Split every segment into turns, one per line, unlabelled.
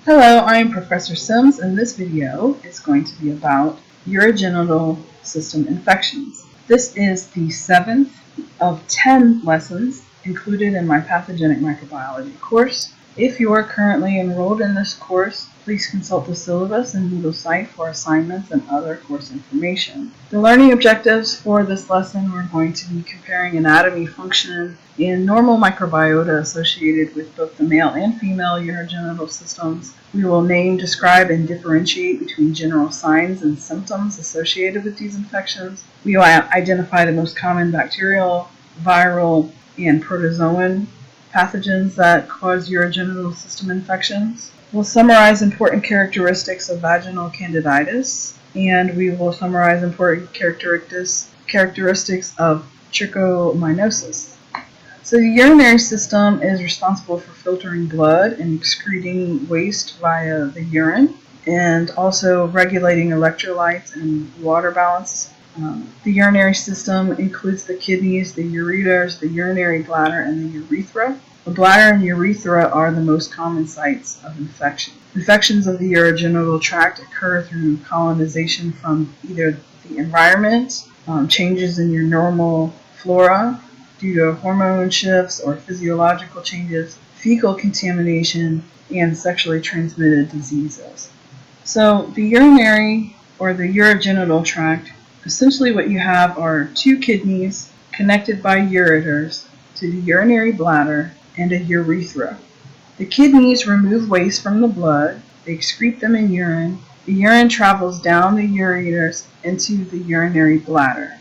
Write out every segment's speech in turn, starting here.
Hello, I am Professor Sims, and this video is going to be about urogenital system infections. This is the 7th of 10 lessons included in my pathogenic microbiology course. If you are currently enrolled in this course, please consult the syllabus and Moodle site for assignments and other course information. The learning objectives for this lesson, we're going to be comparing anatomy, function, and normal microbiota associated with both the male and female urogenital systems. We will name, describe, and differentiate between general signs and symptoms associated with these infections. We will identify the most common bacterial, viral, and protozoan pathogens that cause urogenital system infections. We'll summarize important characteristics of vaginal candidiasis, and we will summarize important characteristics of trichomoniasis. So the urinary system is responsible for filtering blood and excreting waste via the urine, and also regulating electrolytes and water balance. The urinary system includes the kidneys, the ureters, the urinary bladder, and the urethra. The bladder and urethra are the most common sites of infection. Infections of the urogenital tract occur through colonization from either the environment, changes in your normal flora due to hormone shifts or physiological changes, fecal contamination, and sexually transmitted diseases. So the urinary or the urogenital tract, essentially what you have are two kidneys connected by ureters to the urinary bladder and a urethra. The kidneys remove waste from the blood, they excrete them in urine. The urine travels down the ureters into the urinary bladder.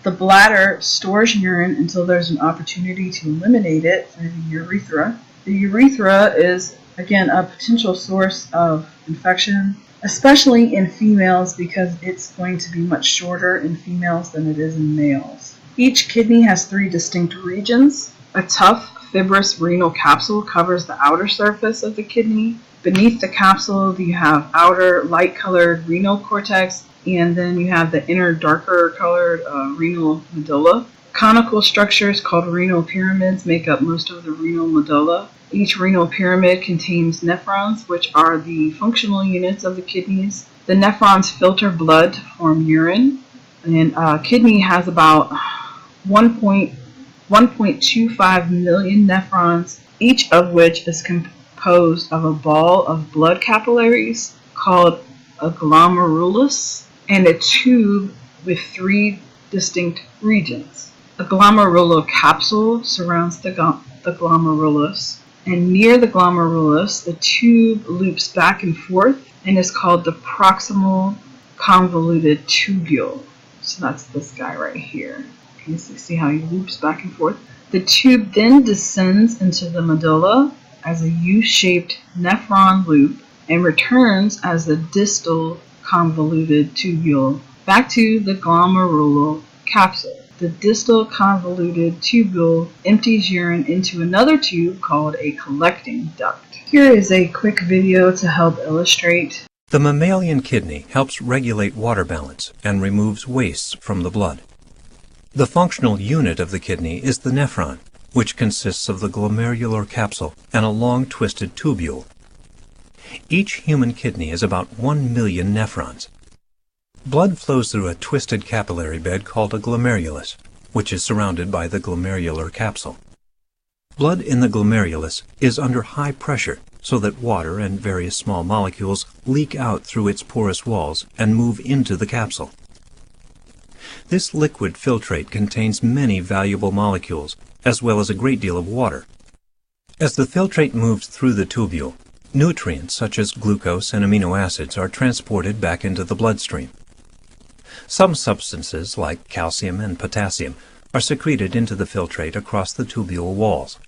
The bladder stores urine until there's an opportunity to eliminate it through the urethra. The urethra is, again, a potential source of infection, especially in females because it's going to be much shorter in females than it is in males. Each kidney has 3 distinct regions. A tough, fibrous renal capsule covers the outer surface of the kidney. Beneath the capsule, you have outer light-colored renal cortex, and then you have the inner darker-colored renal medulla. Conical structures called renal pyramids make up most of the renal medulla. Each renal pyramid contains nephrons, which are the functional units of the kidneys. The nephrons filter blood to form urine, and a kidney has about 1.25 million nephrons, each of which is composed of a ball of blood capillaries called a glomerulus and a tube with 3 distinct regions. A glomerular capsule surrounds the glomerulus, and near the glomerulus, the tube loops back and forth and is called the proximal convoluted tubule. So that's this guy right here. You see how he loops back and forth? The tube then descends into the medulla as a U-shaped nephron loop and returns as the distal convoluted tubule back to the glomerular capsule. The distal convoluted tubule empties urine into another tube called a collecting duct. Here is a quick video to help illustrate.
The mammalian kidney helps regulate water balance and removes wastes from the blood. The functional unit of the kidney is the nephron, which consists of the glomerular capsule and a long twisted tubule. Each human kidney is about 1 million nephrons. Blood flows through a twisted capillary bed called a glomerulus, which is surrounded by the glomerular capsule. Blood in the glomerulus is under high pressure so that water and various small molecules leak out through its porous walls and move into the capsule. This liquid filtrate contains many valuable molecules, as well as a great deal of water. As the filtrate moves through the tubule, nutrients such as glucose and amino acids are transported back into the bloodstream. Some substances, like calcium and potassium, are secreted into the filtrate across the tubule walls.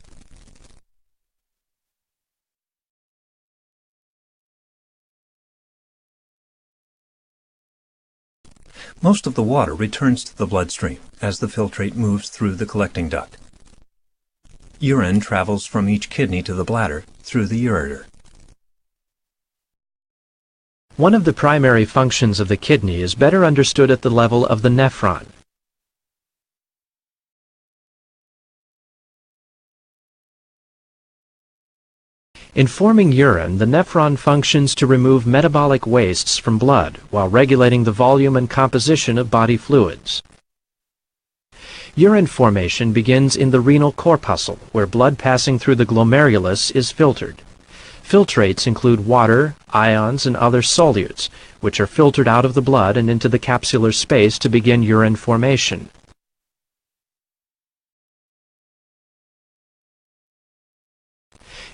Most of the water returns to the bloodstream as the filtrate moves through the collecting duct. Urine travels from each kidney to the bladder through the ureter.
One of the primary functions of the kidney is better understood at the level of the nephron. In forming urine, the nephron functions to remove metabolic wastes from blood while regulating the volume and composition of body fluids. Urine formation begins in the renal corpuscle, where blood passing through the glomerulus is filtered. Filtrates include water, ions, and other solutes, which are filtered out of the blood and into the capsular space to begin urine formation.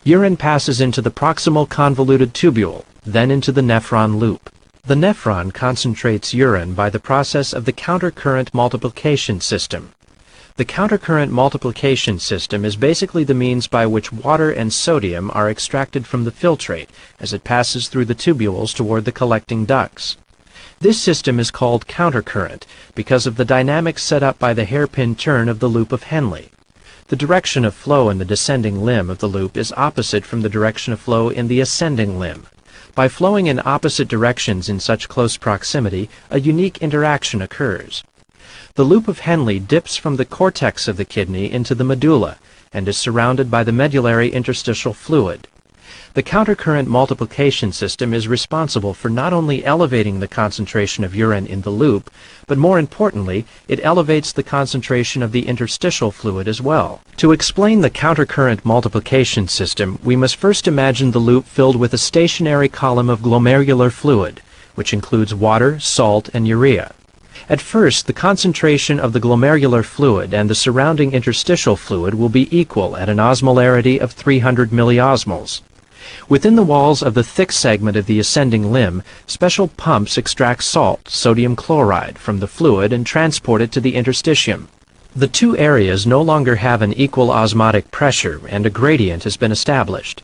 Urine passes into the proximal convoluted tubule, then into the nephron loop. The nephron concentrates urine by the process of the countercurrent multiplication system. The countercurrent multiplication system is basically the means by which water and sodium are extracted from the filtrate as it passes through the tubules toward the collecting ducts. This system is called countercurrent because of the dynamics set up by the hairpin turn of the loop of Henle. The direction of flow in the descending limb of the loop is opposite from the direction of flow in the ascending limb. By flowing in opposite directions in such close proximity, a unique interaction occurs. The loop of Henle dips from the cortex of the kidney into the medulla and is surrounded by the medullary interstitial fluid. The countercurrent multiplication system is responsible for not only elevating the concentration of urine in the loop, but more importantly, it elevates the concentration of the interstitial fluid as well. To explain the countercurrent multiplication system, we must first imagine the loop filled with a stationary column of glomerular fluid, which includes water, salt, and urea. At first, the concentration of the glomerular fluid and the surrounding interstitial fluid will be equal at an osmolarity of 300 milliosmoles. Within the walls of the thick segment of the ascending limb, special pumps extract salt, sodium chloride, from the fluid and transport it to the interstitium. The two areas no longer have an equal osmotic pressure and a gradient has been established.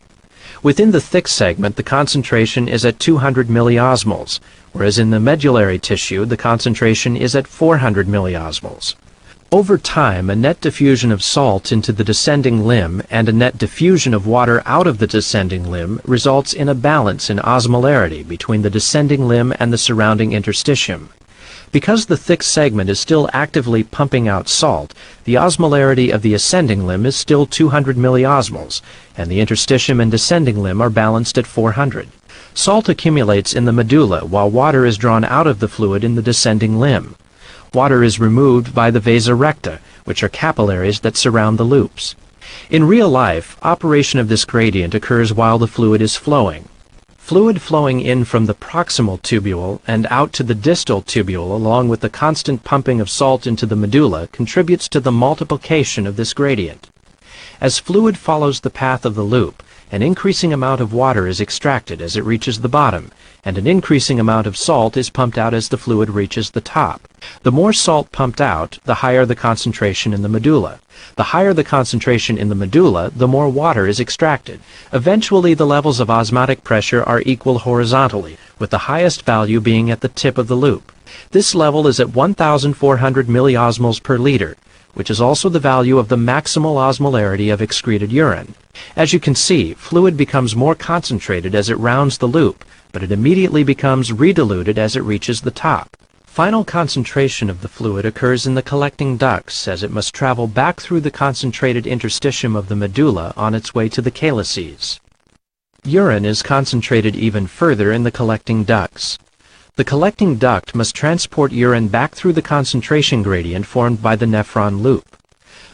Within the thick segment, the concentration is at 200 milliosmoles, whereas in the medullary tissue, the concentration is at 400 milliosmoles. Over time, a net diffusion of salt into the descending limb and a net diffusion of water out of the descending limb results in a balance in osmolarity between the descending limb and the surrounding interstitium. Because the thick segment is still actively pumping out salt, the osmolarity of the ascending limb is still 200 milliosmoles, and the interstitium and descending limb are balanced at 400. Salt accumulates in the medulla while water is drawn out of the fluid in the descending limb. Water is removed by the vasa recta, which are capillaries that surround the loops. In real life, operation of this gradient occurs while the fluid is flowing. Fluid flowing in from the proximal tubule and out to the distal tubule along with the constant pumping of salt into the medulla contributes to the multiplication of this gradient. As fluid follows the path of the loop, an increasing amount of water is extracted as it reaches the bottom, and an increasing amount of salt is pumped out as the fluid reaches the top. The more salt pumped out, the higher the concentration in the medulla. The higher the concentration in the medulla, the more water is extracted. Eventually, the levels of osmotic pressure are equal horizontally, with the highest value being at the tip of the loop. This level is at 1,400 milliosmoles per liter, which is also the value of the maximal osmolarity of excreted urine. As you can see, fluid becomes more concentrated as it rounds the loop, but it immediately becomes rediluted as it reaches the top. Final concentration of the fluid occurs in the collecting ducts as it must travel back through the concentrated interstitium of the medulla on its way to the calyces. Urine is concentrated even further in the collecting ducts. The collecting duct must transport urine back through the concentration gradient formed by the nephron loop.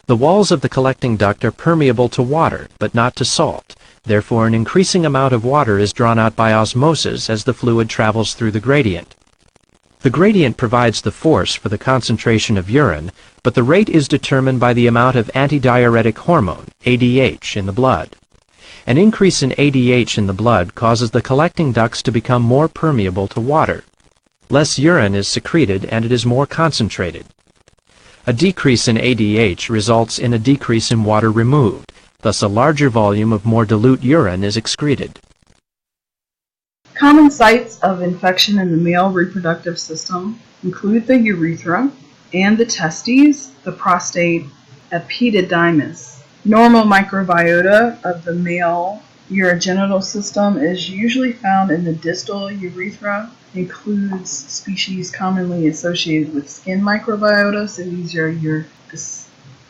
The walls of the collecting duct are permeable to water, but not to salt. Therefore, an increasing amount of water is drawn out by osmosis as the fluid travels through the gradient. The gradient provides the force for the concentration of urine, but the rate is determined by the amount of antidiuretic hormone, ADH, in the blood. An increase in ADH in the blood causes the collecting ducts to become more permeable to water. Less urine is secreted and it is more concentrated. A decrease in ADH results in a decrease in water removed, thus a larger volume of more dilute urine is excreted.
Common sites of infection in the male reproductive system include the urethra and the testes, the prostate, epididymis. Normal microbiota of the male urogenital system is usually found in the distal urethra, includes species commonly associated with skin microbiota, so these are your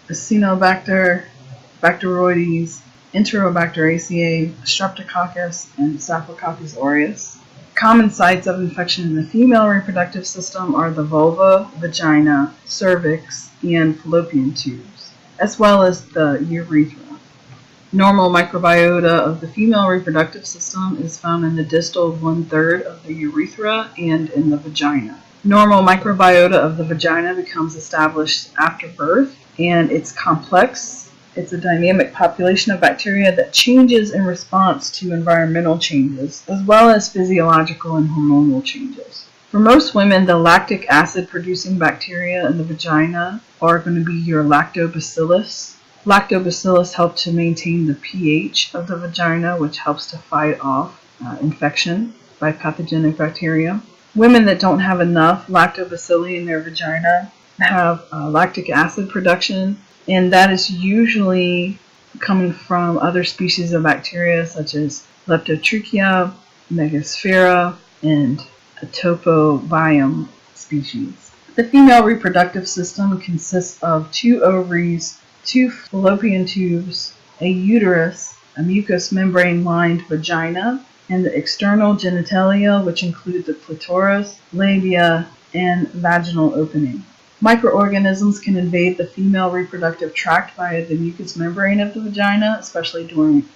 Acinetobacter, Bacteroides, Enterobacteriaceae, Streptococcus, and Staphylococcus aureus. Common sites of infection in the female reproductive system are the vulva, vagina, cervix, and fallopian tubes, as well as the urethra. Normal microbiota of the female reproductive system is found in the distal 1/3 of the urethra and in the vagina. Normal microbiota of the vagina becomes established after birth, and it's complex. It's a dynamic population of bacteria that changes in response to environmental changes, as well as physiological and hormonal changes. For most women, the lactic acid producing bacteria in the vagina are going to be your lactobacillus. Lactobacillus help to maintain the pH of the vagina, which helps to fight off infection by pathogenic bacteria. Women that don't have enough lactobacilli in their vagina have lactic acid production, and that is usually coming from other species of bacteria such as Leptotrichia, Megasphaera, and Topobium species. The female reproductive system consists of 2 ovaries, 2 fallopian tubes, a uterus, a mucous membrane-lined vagina, and the external genitalia, which include the clitoris, labia, and vaginal opening. Microorganisms can invade the female reproductive tract via the mucous membrane of the vagina, especially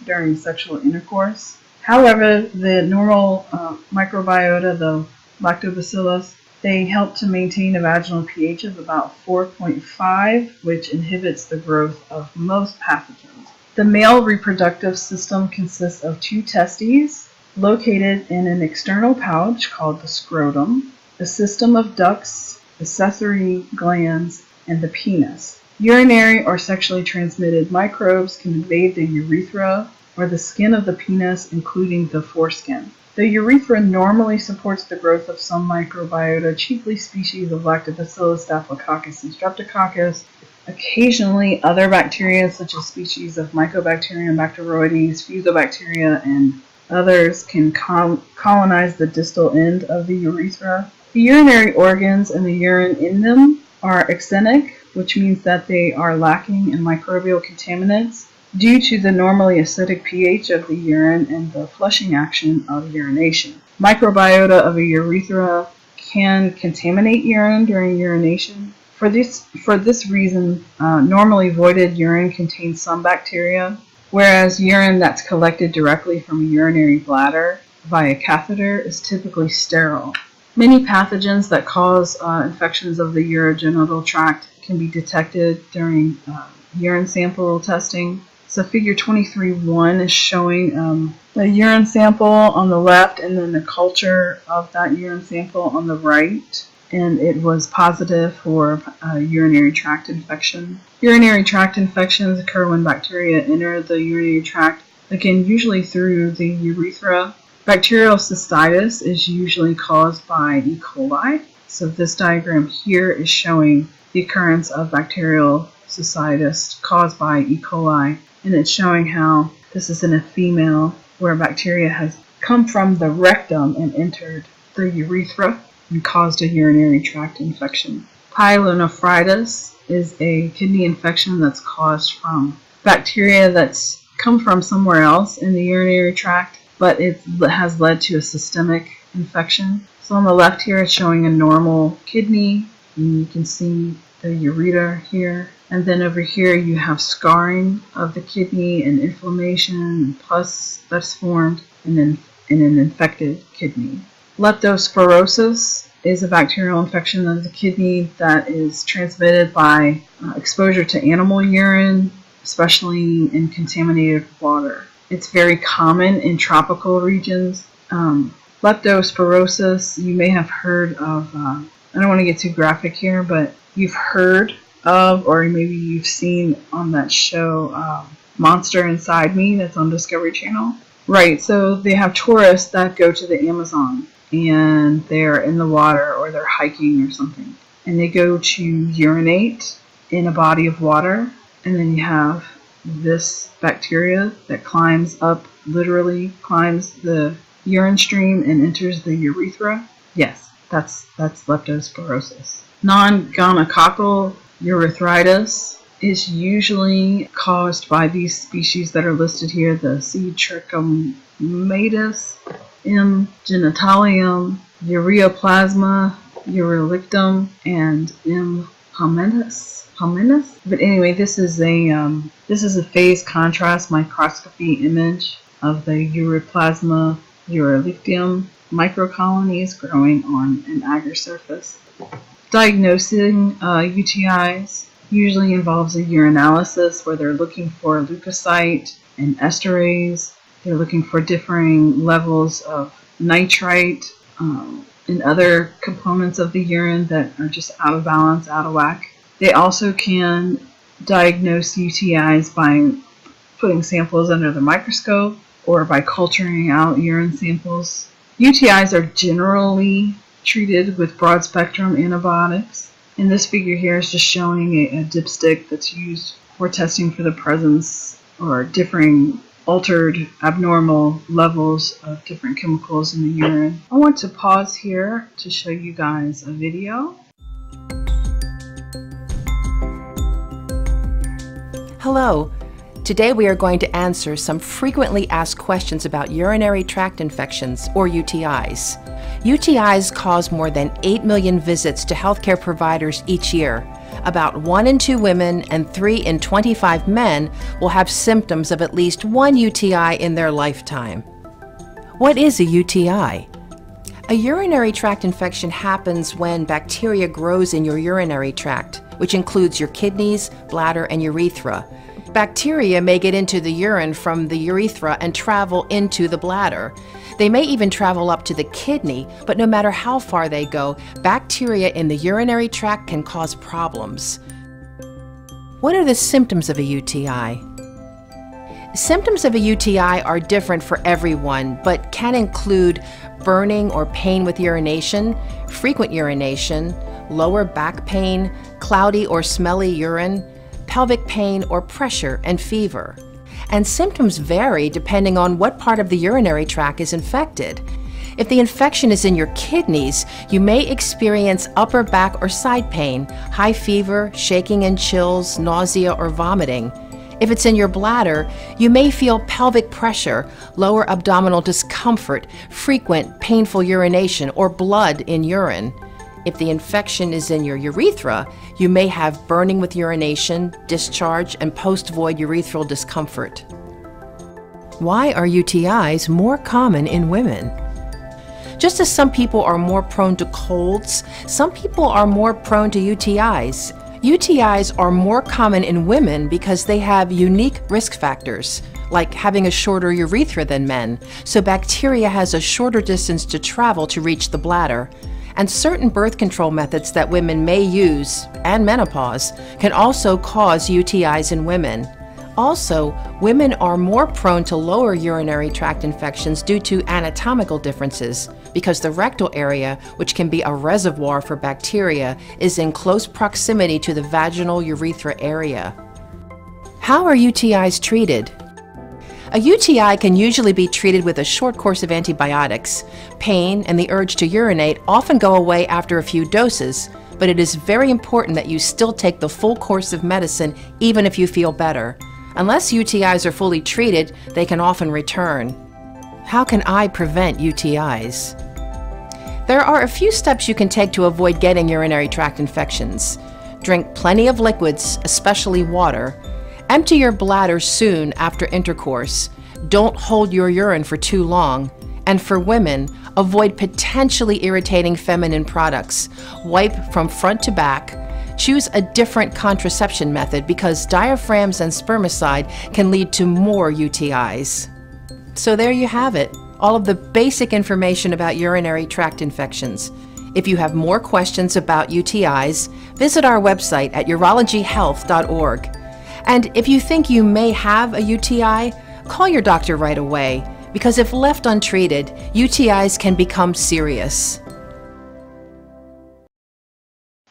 during sexual intercourse. However, the normal microbiota, the lactobacillus, they help to maintain a vaginal pH of about 4.5, which inhibits the growth of most pathogens. The male reproductive system consists of 2 testes located in an external pouch called the scrotum, a system of ducts, accessory glands, and the penis. Urinary or sexually transmitted microbes can invade the urethra or the skin of the penis, including the foreskin. The urethra normally supports the growth of some microbiota, chiefly species of Lactobacillus, Staphylococcus, and Streptococcus. Occasionally, other bacteria, such as species of Mycobacterium, Bacteroides, Fusobacteria, and others, can colonize the distal end of the urethra. The urinary organs and the urine in them are exenic, which means that they are lacking in microbial contaminants, due to the normally acidic pH of the urine and the flushing action of urination. Microbiota of a urethra can contaminate urine during urination. For this reason, normally voided urine contains some bacteria, whereas urine that's collected directly from a urinary bladder via catheter is typically sterile. Many pathogens that cause infections of the urogenital tract can be detected during urine sample testing. So figure 23.1 is showing a urine sample on the left and then the culture of that urine sample on the right. And it was positive for urinary tract infection. Urinary tract infections occur when bacteria enter the urinary tract, again, usually through the urethra. Bacterial cystitis is usually caused by E. coli. So this diagram here is showing the occurrence of bacterial cystitis caused by E. coli. And it's showing how this is in a female where bacteria has come from the rectum and entered the urethra and caused a urinary tract infection. Pyelonephritis is a kidney infection that's caused from bacteria that's come from somewhere else in the urinary tract, but it has led to a systemic infection. So on the left here it's showing a normal kidney, and you can see the ureter here. And then over here you have scarring of the kidney and inflammation and pus that's formed, and then in an infected kidney. Leptospirosis is a bacterial infection of the kidney that is transmitted by exposure to animal urine, especially in contaminated water. It's very common in tropical regions. Leptospirosis, you may have heard of, I don't want to get too graphic here, but you've heard of, or maybe you've seen on that show Monster Inside Me that's on Discovery Channel. Right, so they have tourists that go to the Amazon and they're in the water or they're hiking or something, and they go to urinate in a body of water, and then you have this bacteria that climbs up, literally climbs the urine stream and enters the urethra. Yes, that's leptospirosis. Non-gonococcal urethritis is usually caused by these species that are listed here, the C. trichomatus, M. genitalium, ureaplasma, urolictum, and M. hominis. But anyway, this is a phase contrast microscopy image of the ureaplasma urolictum microcolonies growing on an agar surface. Diagnosing UTIs usually involves a urinalysis where they're looking for leukocyte and esterase. They're looking for differing levels of nitrite and other components of the urine that are just out of balance, out of whack. They also can diagnose UTIs by putting samples under the microscope or by culturing out urine samples. UTIs are generally treated with broad-spectrum antibiotics. And this figure here is just showing a dipstick that's used for testing for the presence or differing altered abnormal levels of different chemicals in the urine. I want to pause here to show you guys a video.
Hello. Today we are going to answer some frequently asked questions about urinary tract infections, or UTIs. UTIs cause more than 8 million visits to healthcare providers each year. About 1 in 2 women and 3 in 25 men will have symptoms of at least one UTI in their lifetime. What is a UTI? A urinary tract infection happens when bacteria grows in your urinary tract, which includes your kidneys, bladder, and urethra. Bacteria may get into the urine from the urethra and travel into the bladder. They may even travel up to the kidney, but no matter how far they go, bacteria in the urinary tract can cause problems. What are the symptoms of a UTI? Symptoms of a UTI are different for everyone, but can include burning or pain with urination, frequent urination, lower back pain, cloudy or smelly urine, pelvic pain or pressure, and fever. And symptoms vary depending on what part of the urinary tract is infected. If the infection is in your kidneys, you may experience upper back or side pain, high fever, shaking and chills, nausea, or vomiting. If it's in your bladder, you may feel pelvic pressure, lower abdominal discomfort, frequent painful urination, or blood in urine. If the infection is in your urethra, you may have burning with urination, discharge, and post-void urethral discomfort. Why are UTIs more common in women? Just as some people are more prone to colds, some people are more prone to UTIs. UTIs are more common in women because they have unique risk factors, like having a shorter urethra than men, so bacteria has a shorter distance to travel to reach the bladder. And certain birth control methods that women may use, and menopause, can also cause UTIs in women. Also, women are more prone to lower urinary tract infections due to anatomical differences, because the rectal area, which can be a reservoir for bacteria, is in close proximity to the vaginal urethra area. How are UTIs treated? A UTI can usually be treated with a short course of antibiotics. Pain and the urge to urinate often go away after a few doses, but it is very important that you still take the full course of medicine even if you feel better. Unless UTIs are fully treated, they can often return. How can I prevent UTIs? There are a few steps you can take to avoid getting urinary tract infections. Drink plenty of liquids, especially water. Empty your bladder soon after intercourse. Don't hold your urine for too long. And for women, avoid potentially irritating feminine products. Wipe from front to back. Choose a different contraception method because diaphragms and spermicide can lead to more UTIs. So there you have it, all of the basic information about urinary tract infections. If you have more questions about UTIs, visit our website at urologyhealth.org. And if you think you may have a UTI, call your doctor right away, because if left untreated, UTIs can become serious.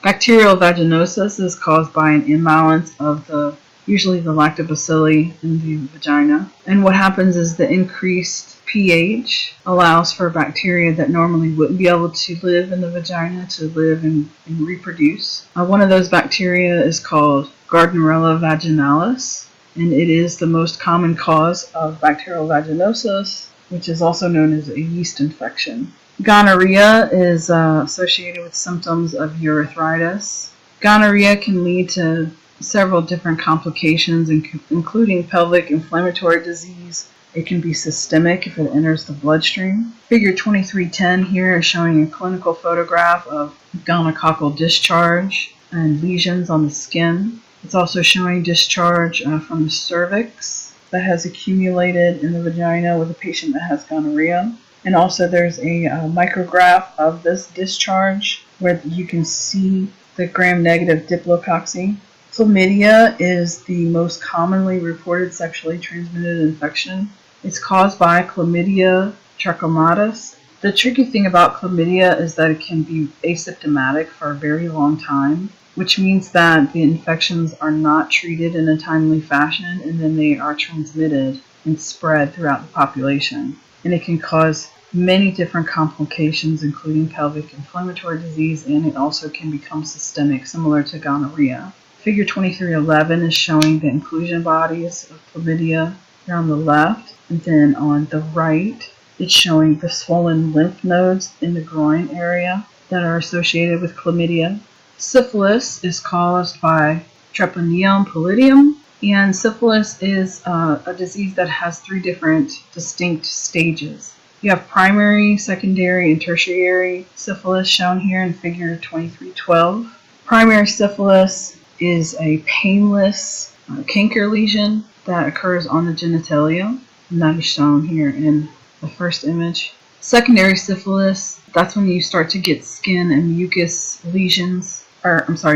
Bacterial vaginosis is caused by an imbalance of usually the lactobacilli in the vagina. And what happens is the increased pH allows for bacteria that normally wouldn't be able to live in the vagina to live and reproduce. One of those bacteria is called Gardnerella vaginalis, and it is the most common cause of bacterial vaginosis, which is also known as a yeast infection. Gonorrhea is associated with symptoms of urethritis. Gonorrhea can lead to several different complications, including pelvic inflammatory disease. It can be systemic if it enters the bloodstream. Figure 2310 here is showing a clinical photograph of gonococcal discharge and lesions on the skin. It's also showing discharge from the cervix that has accumulated in the vagina with a patient that has gonorrhea. And also there's a micrograph of this discharge where you can see the gram-negative diplococci. Chlamydia is the most commonly reported sexually transmitted infection. It's caused by Chlamydia trachomatis. The tricky thing about chlamydia is that it can be asymptomatic for a very long time, which means that the infections are not treated in a timely fashion, and then they are transmitted and spread throughout the population. And it can cause many different complications, including pelvic inflammatory disease, and it also can become systemic, similar to gonorrhea. Figure 2311 is showing the inclusion bodies of chlamydia here on the left, and then on the right, it's showing the swollen lymph nodes in the groin area that are associated with chlamydia. Syphilis is caused by Treponema pallidum, and syphilis is a disease that has 3 different distinct stages. You have primary, secondary, and tertiary syphilis shown here in figure 2312. Primary syphilis is a painless canker lesion that occurs on the genitalia, and that is shown here in the first image. Secondary syphilis, that's when you start to get skin and mucus lesions,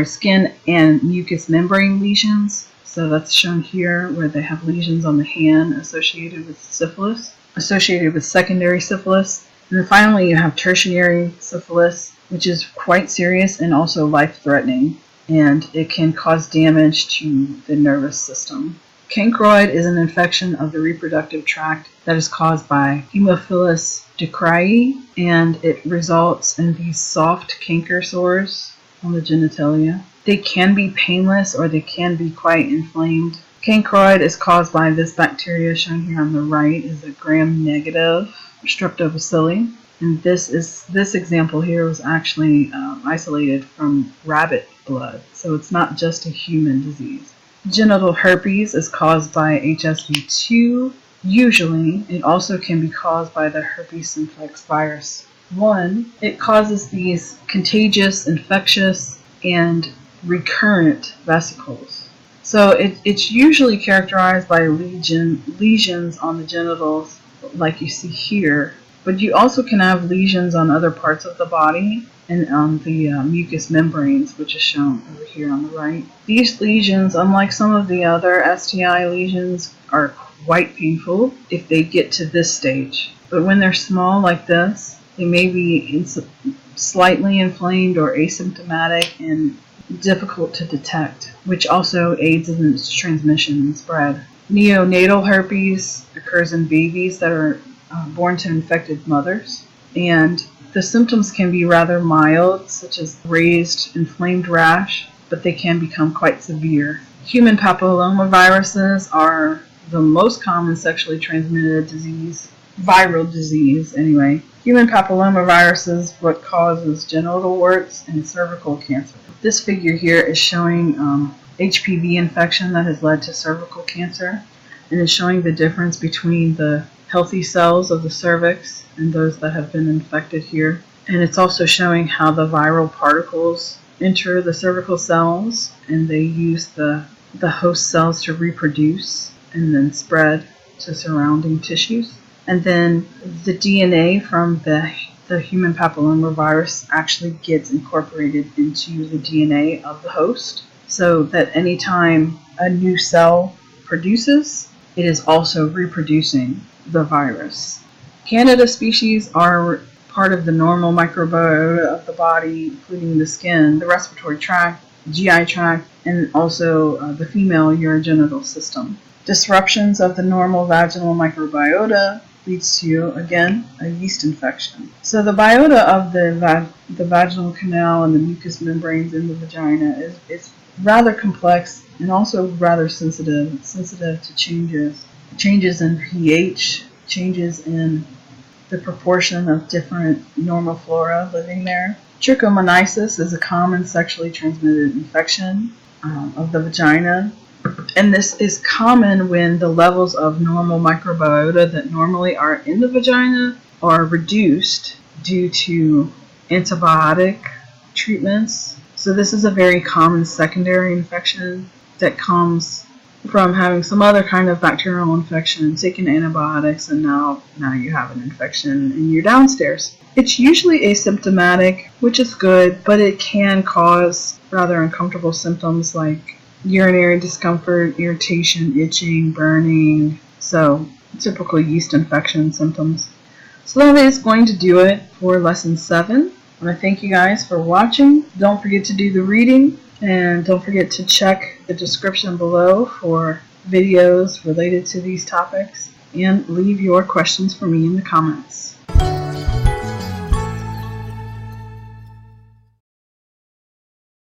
skin and mucous membrane lesions. So that's shown here where they have lesions on the hand associated with syphilis, associated with secondary syphilis. And then finally you have tertiary syphilis, which is quite serious and also life-threatening, and it can cause damage to the nervous system. Cancroid is an infection of the reproductive tract that is caused by Haemophilus ducreyi, and it results in these soft canker sores on the genitalia. They can be painless or they can be quite inflamed. Cancroid is caused by this bacteria shown here on the right, is a gram-negative streptobacilli, and this example here was actually isolated from rabbit blood, so it's not just a human disease. Genital herpes is caused by HSV2. Usually, it also can be caused by the herpes simplex virus 1. It causes these contagious, infectious, and recurrent vesicles. So it's usually characterized by lesions on the genitals, like you see here, but you also can have lesions on other parts of the body and on the mucous membranes, which is shown over here on the right. These lesions, unlike some of the other STI lesions, are quite painful if they get to this stage. But when they're small like this, they may be slightly inflamed or asymptomatic and difficult to detect, which also aids in its transmission and spread. Neonatal herpes occurs in babies that are born to infected mothers, and the symptoms can be rather mild, such as raised inflamed rash, but they can become quite severe. Human papillomaviruses are the most common sexually transmitted disease, viral disease anyway. Human papillomaviruses what causes genital warts and cervical cancer. This figure here is showing HPV infection that has led to cervical cancer, and is showing the difference between the healthy cells of the cervix and those that have been infected here. And it's also showing how the viral particles enter the cervical cells, and they use the host cells to reproduce and then spread to surrounding tissues. And then the DNA from the human papillomavirus actually gets incorporated into the DNA of the host, so that anytime a new cell produces, it is also reproducing the virus. Candida species are part of the normal microbiota of the body, including the skin, the respiratory tract, GI tract, and also the female urogenital system. Disruptions of the normal vaginal microbiota leads to, again, a yeast infection. So the biota of the vaginal canal and the mucous membranes in the vagina is rather complex and also rather sensitive to changes in pH, changes in the proportion of different normal flora living there. Trichomoniasis is a common sexually transmitted infection of the vagina, and this is common when the levels of normal microbiota that normally are in the vagina are reduced due to antibiotic treatments. So this is a very common secondary infection that comes from having some other kind of bacterial infection, taking antibiotics, and now you have an infection in your downstairs. It's usually asymptomatic, which is good, but it can cause rather uncomfortable symptoms like urinary discomfort, irritation, itching, burning, so typical yeast infection symptoms. So that is going to do it for lesson 7. I want to thank you guys for watching. Don't forget to do the reading, and don't forget to check the description below for videos related to these topics, and leave your questions for me in the comments.